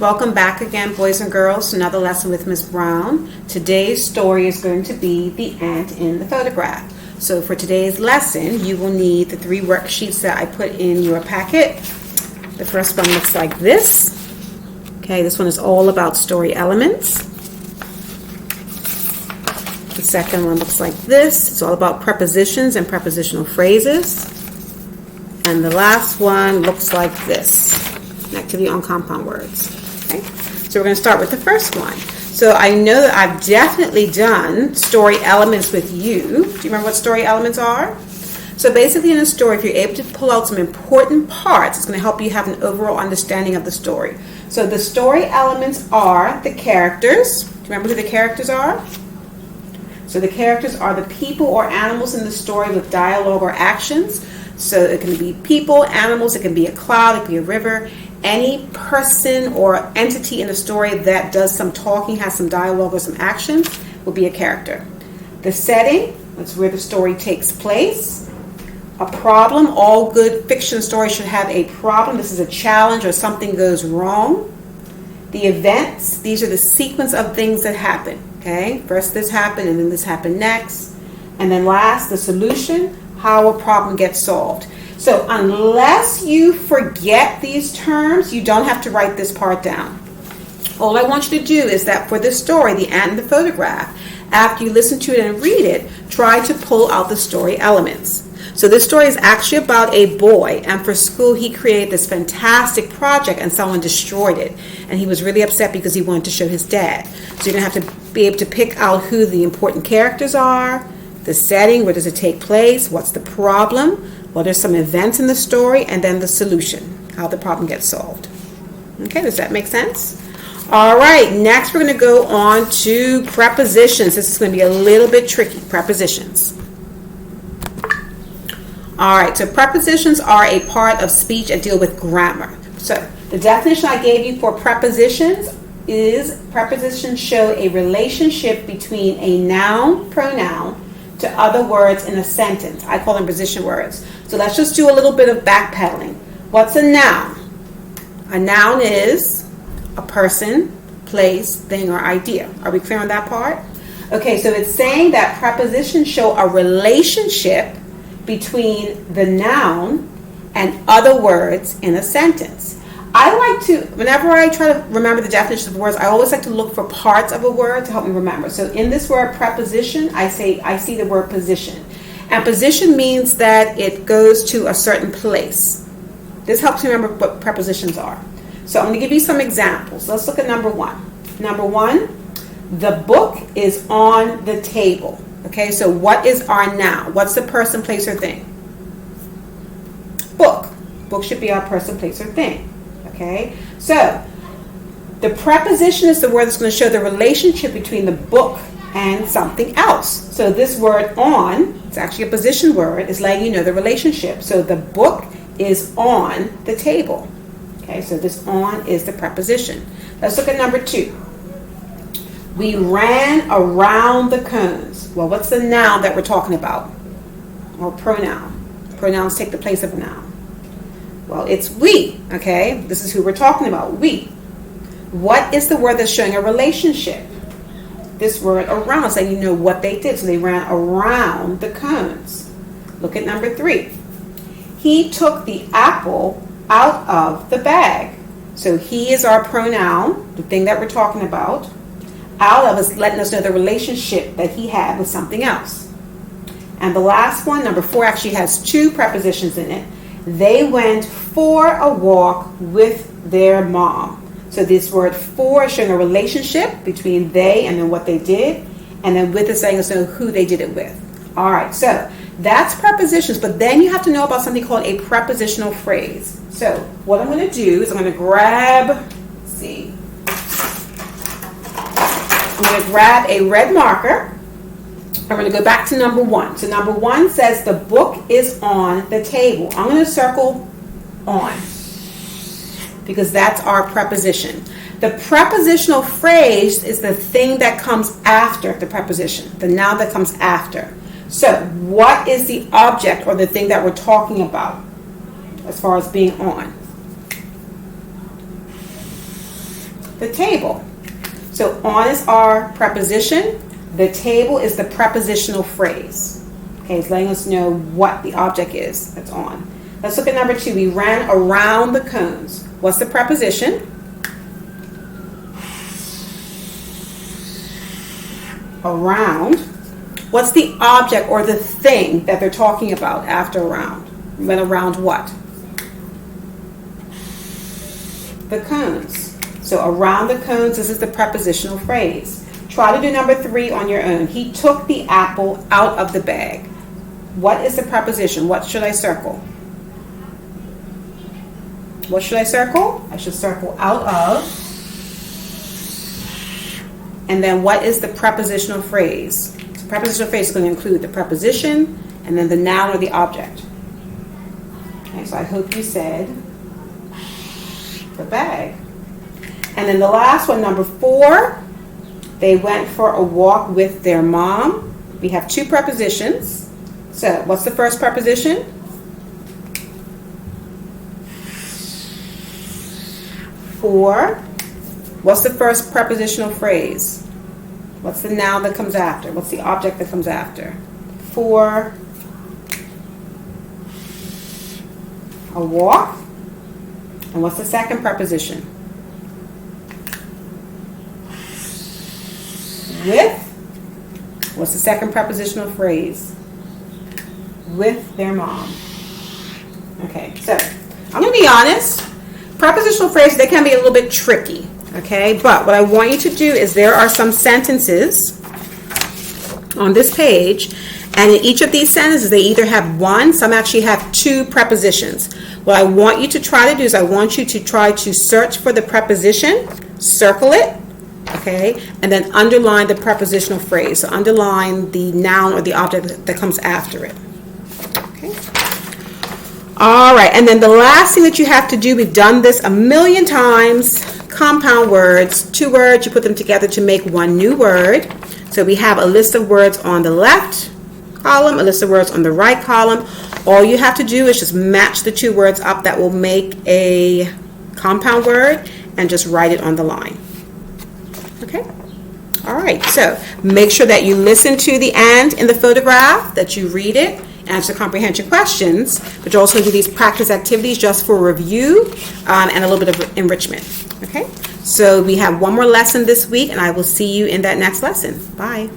Welcome back again, boys and girls, to another lesson with Ms. Brown. Today's story is going to be The Ant in the Photograph. So for today's lesson, you will need the 3 worksheets that I put in your packet. The first one looks like this. Okay, this one is all about story elements. The second one looks like this. It's all about prepositions and prepositional phrases. And the last one looks like this. An activity on compound words. Okay, so we're going to start with the first one. So I know that I've definitely done story elements with you. Do you remember what story elements are? So basically in a story, if you're able to pull out some important parts, it's going to help you have an overall understanding of the story. So the story elements are the characters. Do you remember who the characters are? So the characters are the people or animals in the story with dialogue or actions. So it can be people, animals, it can be a cloud, it can be a river. Any person or entity in a story that does some talking, has some dialogue or some action, will be a character. The setting, that's where the story takes place. A problem, all good fiction stories should have a problem. This is a challenge or something goes wrong. The events, these are the sequence of things that happen. Okay, first this happened and then this happened next. And then last, the solution, how a problem gets solved. So unless you forget these terms, you don't have to write this part down. All I want you to do is that for this story, The Ant in the Photograph, after you listen to it and read it, try to pull out the story elements. So this story is actually about a boy, and for school he created this fantastic project and someone destroyed it. And he was really upset because he wanted to show his dad. So you're going to have to be able to pick out who the important characters are, the setting, where does it take place, what's the problem, what are some events in the story, and then the solution, how the problem gets solved. Okay, does that make sense? All right, next we're going to go on to prepositions. This is going to be a little bit tricky, prepositions. All right, so prepositions are a part of speech that deal with grammar. So the definition I gave you for prepositions is prepositions show a relationship between a noun, pronoun, to other words in a sentence. I call them position words. So let's just do a little bit of backpedaling. What's a noun? A noun is a person, place, thing, or idea. Are we clear on that part? Okay, so it's saying that prepositions show a relationship between the noun and other words in a sentence. I like to, whenever I try to remember the definition of words, I always like to look for parts of a word to help me remember. So in this word preposition, I see the word position. And position means that it goes to a certain place. This helps me remember what prepositions are. So I'm going to give you some examples. Let's look at number 1. Number 1, the book is on the table. Okay, so what is our noun? What's the person, place, or thing? Book. Book should be our person, place, or thing. Okay, so the preposition is the word that's going to show the relationship between the book and something else. So this word on, it's actually a position word, is letting you know the relationship. So the book is on the table. Okay, so this on is the preposition. Let's look at number 2. We ran around the cones. Well, what's the noun that we're talking about? Or pronoun. Pronouns take the place of a noun. Well, it's we, okay? This is who we're talking about, we. What is the word that's showing a relationship? This word around is letting you know what they did. So they ran around the cones. Look at number 3. He took the apple out of the bag. So he is our pronoun, the thing that we're talking about. Out of is letting us know the relationship that he had with something else. And the last one, number 4, actually has 2 prepositions in it. They went for a walk with their mom. So this word for is showing a relationship between they and then what they did. And then with is letting us know who they did it with. All right, so that's prepositions. But then you have to know about something called a prepositional phrase. So what I'm going to do is I'm going to grab a red marker. I'm going to go back to number 1. So number 1 says the book is on the table. I'm going to circle on because that's our preposition. The prepositional phrase is the thing that comes after the preposition, the noun that comes after. So what is the object or the thing that we're talking about as far as being on? The table. So on is our preposition. The table is the prepositional phrase. Okay, it's letting us know what the object is that's on. Let's look at number 2. We ran around the cones. What's the preposition? Around. What's the object or the thing that they're talking about after around? We went around what? The cones. So around the cones, this is the prepositional phrase. Try to do number 3 on your own. He took the apple out of the bag. What is the preposition? What should I circle? What should I circle? I should circle out of. And then what is the prepositional phrase? The prepositional phrase is going to include the preposition and then the noun or the object. Okay, so I hope you said the bag. And then the last one, number 4, they went for a walk with their mom. We have 2 prepositions. So what's the first preposition? For. What's the first prepositional phrase? What's the noun that comes after? What's the object that comes after? For a walk. And what's the second preposition? With. What's the second prepositional phrase? With their mom. Okay, so I'm going to be honest. Prepositional phrases, they can be a little bit tricky. Okay, but what I want you to do is there are some sentences on this page, and in each of these sentences, they either have 1, some actually have 2 prepositions. What I want you to try to do is I want you to try to search for the preposition, circle it, okay, and then underline the prepositional phrase. So underline the noun or the object that comes after it. Okay. All right, and then the last thing that you have to do, we've done this a million times, compound words, 2 words, you put them together to make 1 new word. So we have a list of words on the left column, a list of words on the right column. All you have to do is just match the 2 words up that will make a compound word and just write it on the line. Okay? All right, so make sure that you listen to the and in the photograph, that you read it, answer comprehension questions, but you also do these practice activities just for review and a little bit of enrichment. Okay, so we have 1 more lesson this week, and I will see you in that next lesson. Bye.